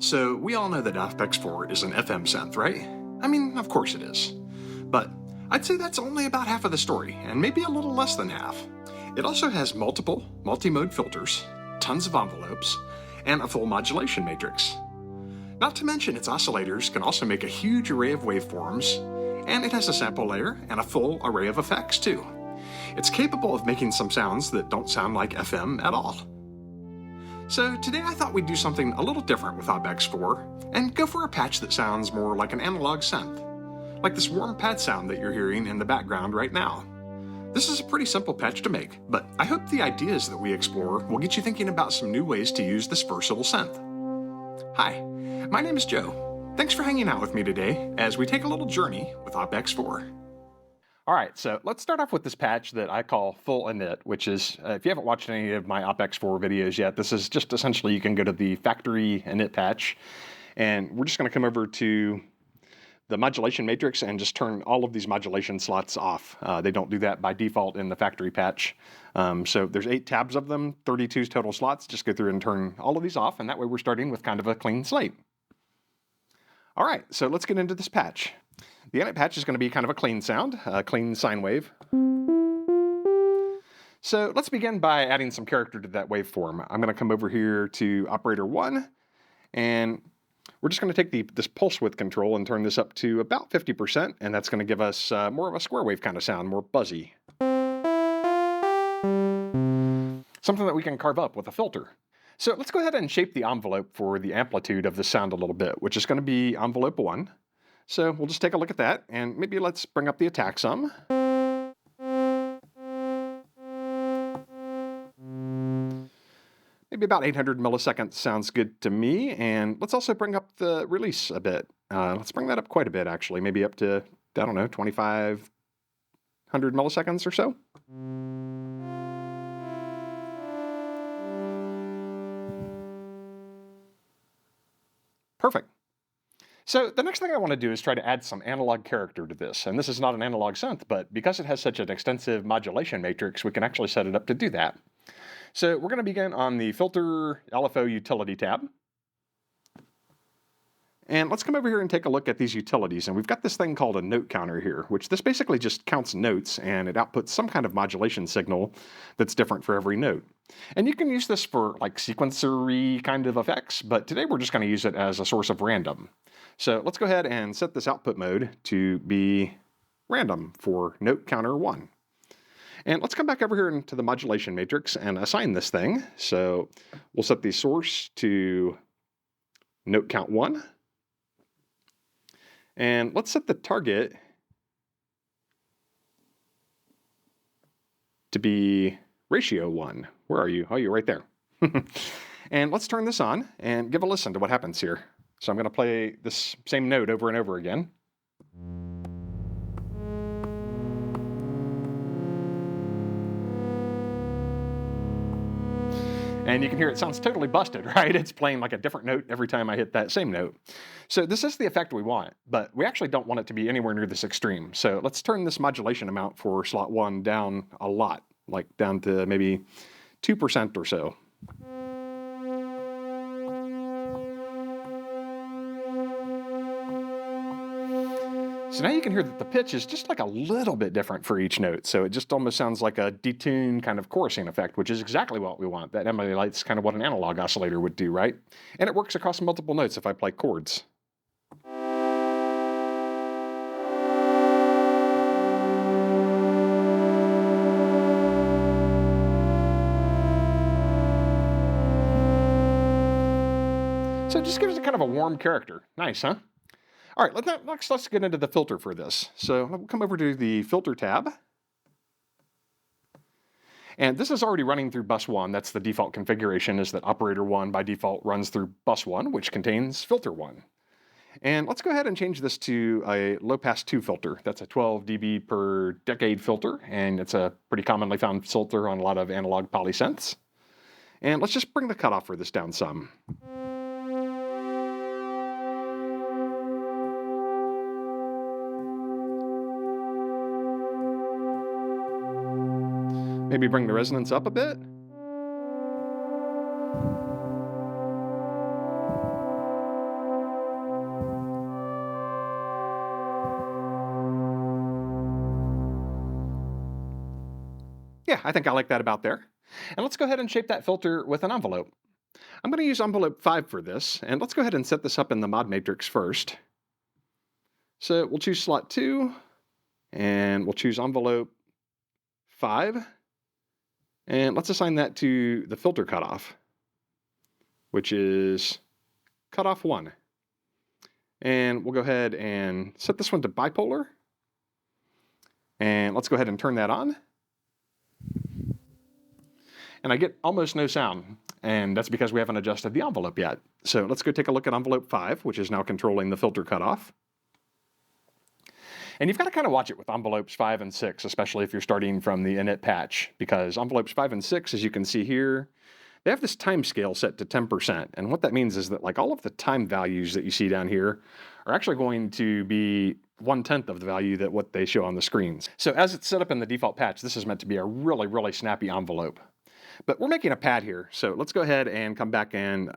So we all know that OPx-4 is an FM synth, right? I mean, of course it is. But I'd say that's only about half of the story, and maybe a little less than half. It also has multiple multi-mode filters, tons of envelopes, and a full modulation matrix. Not to mention its oscillators can also make a huge array of waveforms, and it has a sample layer and a full array of effects too. It's capable of making some sounds that don't sound like FM at all. So today I thought we'd do something a little different with OPx-4 and go for a patch that sounds more like an analog synth, like this warm pad sound that you're hearing in the background right now. This is a pretty simple patch to make, but I hope the ideas that we explore will get you thinking about some new ways to use this versatile synth. Hi, my name is Joe. Thanks for hanging out with me today as we take a little journey with OPx-4. All right, so let's start off with this patch that I call full init, which is, if you haven't watched any of my OPx-4 videos yet, this is just essentially you can go to the factory init patch, and we're just going to come over to the modulation matrix and just turn all of these modulation slots off. They don't do that by default in the factory patch. So there's 8 tabs of them, 32 total slots. Just go through and turn all of these off, and that way we're starting with kind of a clean slate. All right, so let's get into this patch. The init patch is going to be kind of a clean sound, a clean sine wave. So let's begin by adding some character to that waveform. I'm going to come over here to operator 1, and we're just going to take this pulse width control and turn this up to about 50%, and that's going to give us more of a square wave kind of sound, more buzzy. Something that we can carve up with a filter. So let's go ahead and shape the envelope for the amplitude of the sound a little bit, which is going to be envelope 1. So we'll just take a look at that, and maybe let's bring up the attack some. Maybe about 800 milliseconds sounds good to me, and let's also bring up the release a bit. Let's bring that up quite a bit, actually, maybe up to, I don't know, 2500 milliseconds or so. Perfect. So the next thing I want to do is try to add some analog character to this. And this is not an analog synth, but because it has such an extensive modulation matrix, we can actually set it up to do that. So we're going to begin on the Filter LFO Utility tab. And let's come over here and take a look at these utilities. And we've got this thing called a note counter here, which this basically just counts notes, and it outputs some kind of modulation signal that's different for every note. And you can use this for like sequencer-y kind of effects, but today we're just going to use it as a source of random. So let's go ahead and set this output mode to be random for note counter 1. And let's come back over here into the modulation matrix and assign this thing. So we'll set the source to note count 1. And let's set the target to be ratio 1. Where are you? Oh, you're right there. And let's turn this on and give a listen to what happens here. So I'm going to play this same note over and over again. And you can hear it sounds totally busted, right? It's playing like a different note every time I hit that same note. So this is the effect we want, but we actually don't want it to be anywhere near this extreme. So let's turn this modulation amount for slot 1 down a lot, like down to maybe 2% or so. So now you can hear that the pitch is just like a little bit different for each note. So it just almost sounds like a detuned kind of chorusing effect, which is exactly what we want. That emulates kind of what an analog oscillator would do, right? And it works across multiple notes if I play chords. So it just gives it kind of a warm character. Nice, huh? All right, let's get into the filter for this. So we'll come over to the Filter tab. And this is already running through bus 1. That's the default configuration, is that operator 1 by default runs through bus 1, which contains filter 1. And let's go ahead and change this to a low-pass 2 filter. That's a 12 dB per decade filter, and it's a pretty commonly found filter on a lot of analog polysynths. And let's just bring the cutoff for this down some. Maybe bring the resonance up a bit. Yeah, I think I like that about there. And let's go ahead and shape that filter with an envelope. I'm going to use envelope 5 for this, and let's go ahead and set this up in the mod matrix first. So we'll choose slot 2, and we'll choose envelope 5, and let's assign that to the filter cutoff, which is cutoff 1. And we'll go ahead and set this one to bipolar, and let's go ahead and turn that on. And I get almost no sound, and that's because we haven't adjusted the envelope yet. So let's go take a look at envelope 5, which is now controlling the filter cutoff. And you've got to kind of watch it with envelopes 5 and 6, especially if you're starting from the init patch, because envelopes 5 and 6, as you can see here, they have this time scale set to 10%. And what that means is that like all of the time values that you see down here are actually going to be 1/10 of the value that what they show on the screens. So as it's set up in the default patch, this is meant to be a really, really snappy envelope. But we're making a pad here, so let's go ahead and come back and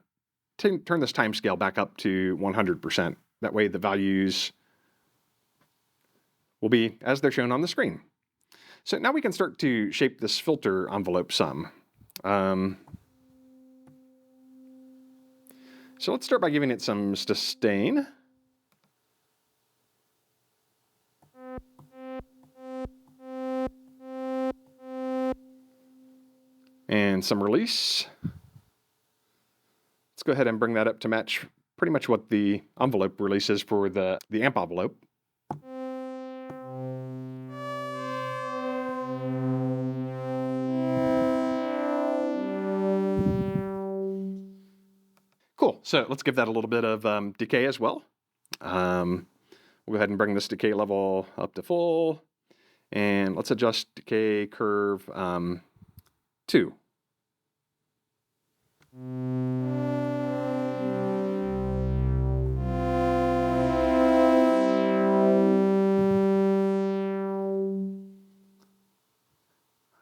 turn this time scale back up to 100%. That way the values will be as they're shown on the screen. So now we can start to shape this filter envelope some. So let's start by giving it some sustain. And some release. Let's go ahead and bring that up to match pretty much what the envelope release is for the amp envelope. Cool, so let's give that a little bit of decay as well. We'll go ahead and bring this decay level up to full, and let's adjust decay curve 2.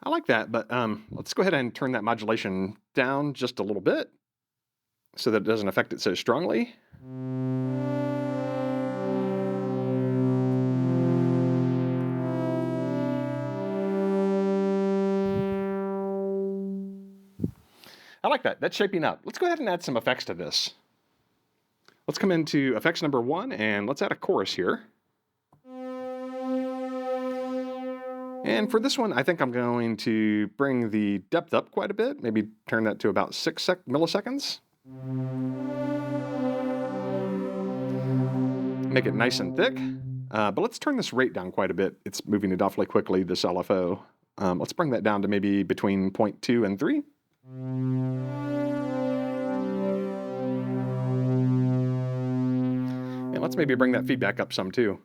I like that, but let's go ahead and turn that modulation down just a little bit so that it doesn't affect it so strongly. I like that. That's shaping up. Let's go ahead and add some effects to this. Let's come into effects number 1 and let's add a chorus here. And for this one, I think I'm going to bring the depth up quite a bit, maybe turn that to about 6 milliseconds. Make it nice and thick, but let's turn this rate down quite a bit. It's moving it awfully quickly, this LFO. Let's bring that down to maybe between 0.2 and 3. And let's maybe bring that feedback up some too.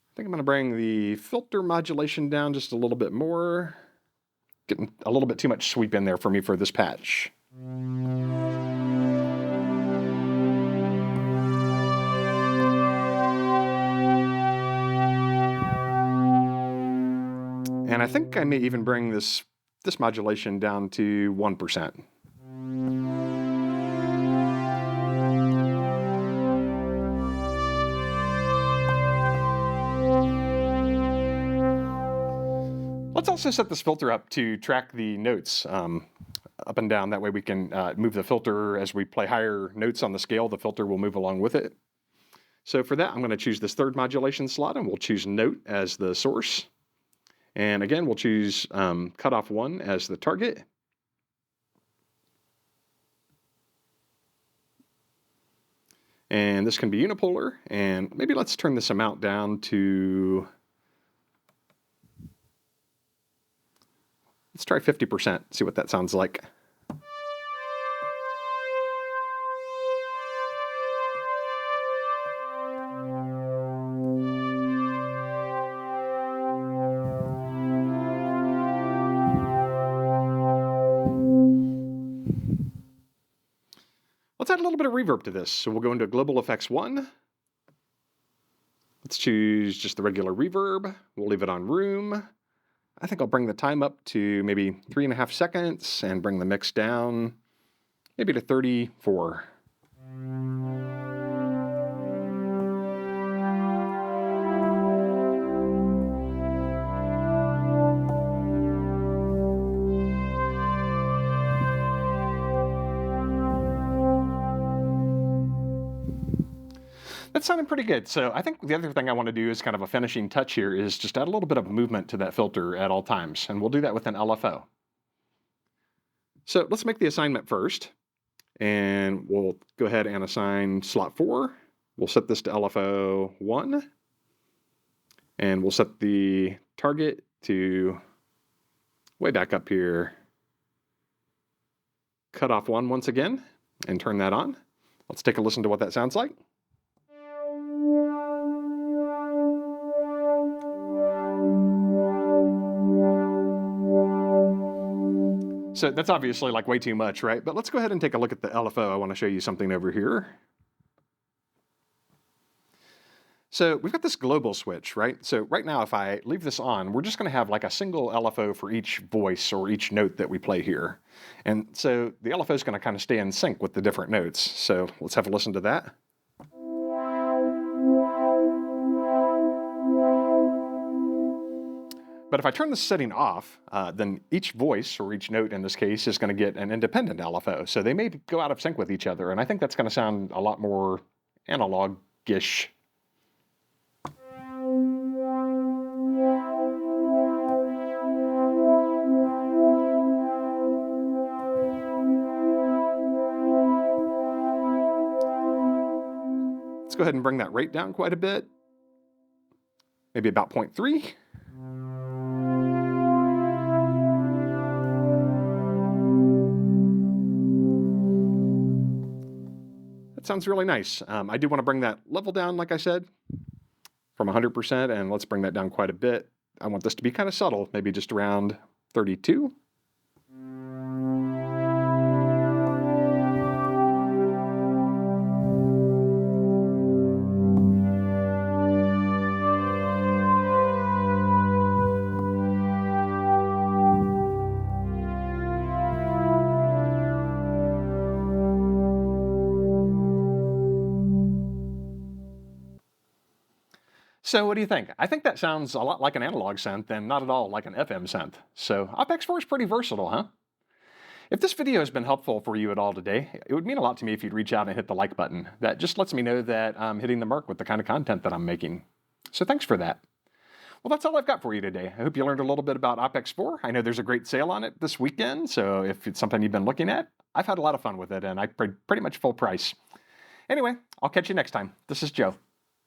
I think I'm going to bring the filter modulation down just a little bit more. Getting a little bit too much sweep in there for me for this patch. And I think I may even bring this modulation down to 1%. Let's also set this filter up to track the notes up and down. That way we can move the filter as we play higher notes on the scale. The filter will move along with it. So for that, I'm going to choose this third modulation slot, and we'll choose note as the source. And again, we'll choose cutoff 1 as the target. And this can be unipolar. And maybe let's turn this amount down to... Let's try 50%, see what that sounds like. Let's add a little bit of reverb to this. So we'll go into Global Effects 1. Let's choose just the regular reverb. We'll leave it on room. I think I'll bring the time up to maybe 3.5 seconds and bring the mix down maybe to 34. That's sounding pretty good. So I think the other thing I want to do is kind of a finishing touch here is just add a little bit of movement to that filter at all times. And we'll do that with an LFO. So let's make the assignment first. And we'll go ahead and assign slot 4. We'll set this to LFO 1. And we'll set the target to way back up here. Cut off 1 once again and turn that on. Let's take a listen to what that sounds like. So that's obviously like way too much, right? But let's go ahead and take a look at the LFO. I want to show you something over here. So we've got this global switch, right? So right now, if I leave this on, we're just going to have like a single LFO for each voice or each note that we play here. And so the LFO is going to kind of stay in sync with the different notes. So let's have a listen to that. But if I turn this setting off, then each voice, or each note in this case, is going to get an independent LFO. So they may go out of sync with each other, and I think that's going to sound a lot more analog-ish. Let's go ahead and bring that rate down quite a bit, maybe about 0.3. That sounds really nice. I do want to bring that level down, like I said, from 100%, and let's bring that down quite a bit. I want this to be kind of subtle, maybe just around 32. So what do you think? I think that sounds a lot like an analog synth and not at all like an FM synth. So OPx-4 is pretty versatile, huh? If this video has been helpful for you at all today, it would mean a lot to me if you'd reach out and hit the like button. That just lets me know that I'm hitting the mark with the kind of content that I'm making. So thanks for that. Well, that's all I've got for you today. I hope you learned a little bit about OPx-4. I know there's a great sale on it this weekend, so if it's something you've been looking at, I've had a lot of fun with it, and I paid pretty much full price. Anyway, I'll catch you next time. This is Joe.